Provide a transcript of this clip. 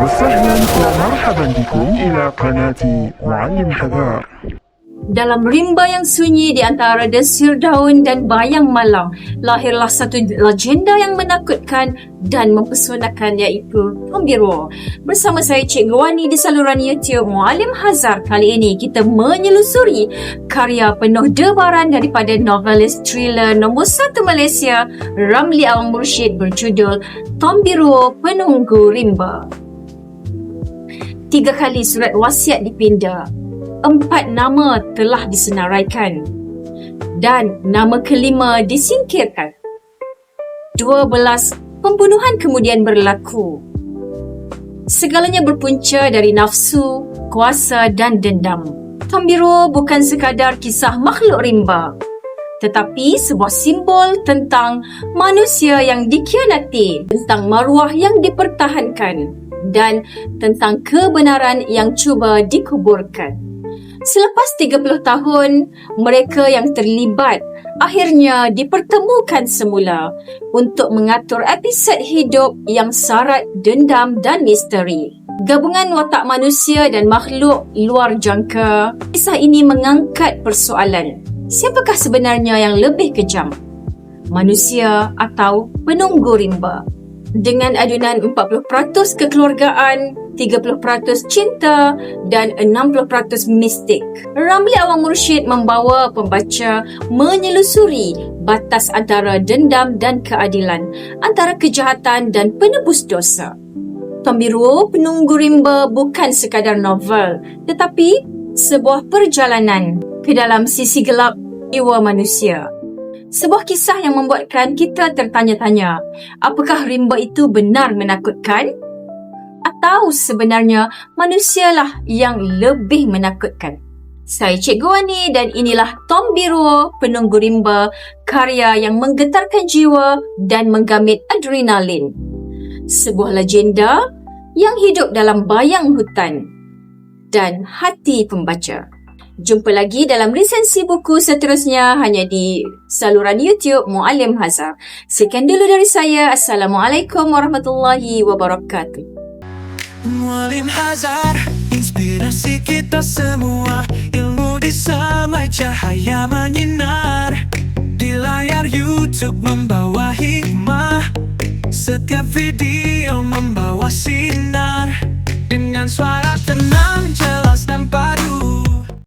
وسهلا ومرحبا بكم إلى قناة معلم حذار. Dalam rimba yang sunyi di antara desir daun dan bayang malam, lahirlah satu legenda yang menakutkan dan mempesonakan, iaitu Tombiro. Bersama saya Cikgu Wani di saluran YouTube Muallim Hazar. Kali ini kita menyelusuri karya penuh debaran daripada novelis thriller nombor 1 Malaysia, Ramli Awang Mursyid, berjudul Tombiro Penunggu Rimba. 3 kali surat wasiat dipinda. 4 nama telah disenaraikan dan nama kelima disingkirkan. 12 pembunuhan kemudian berlaku. Segalanya berpunca dari nafsu, kuasa dan dendam. Tombiro bukan sekadar kisah makhluk rimba, tetapi sebuah simbol tentang manusia yang dikhianati, tentang maruah yang dipertahankan dan tentang kebenaran yang cuba dikuburkan. Selepas 30 tahun, mereka yang terlibat akhirnya dipertemukan semula untuk mengatur episod hidup yang syarat dendam dan misteri. Gabungan watak manusia dan makhluk luar jangka, kisah ini mengangkat persoalan. Siapakah sebenarnya yang lebih kejam? Manusia atau penunggu rimba? Dengan adunan 40% kekeluargaan, 30% cinta dan 60% mistik, Ramli Awang Mursyid membawa pembaca menyelusuri batas antara dendam dan keadilan, antara kejahatan dan penebus dosa. Tombiro Penunggu Rimba bukan sekadar novel, tetapi sebuah perjalanan ke dalam sisi gelap jiwa manusia. Sebuah kisah yang membuatkan kita tertanya-tanya, apakah rimba itu benar menakutkan? Atau sebenarnya manusialah yang lebih menakutkan? Saya Cikgu Wani dan inilah Tombiro Penunggu Rimba, karya yang menggetarkan jiwa dan menggamit adrenalin. Sebuah legenda yang hidup dalam bayang hutan dan hati pembaca. Jumpa lagi dalam resensi buku seterusnya hanya di saluran YouTube Muallim Hazar. Sekian dulu dari saya. Assalamualaikum warahmatullahi wabarakatuh. Muallim Hazar, inspirasi kita semua. Ilmu di semai cahaya menyinar. Di layar YouTube membawa hikmah. Setiap video membawa sinar. Dengan suara tenang jelas.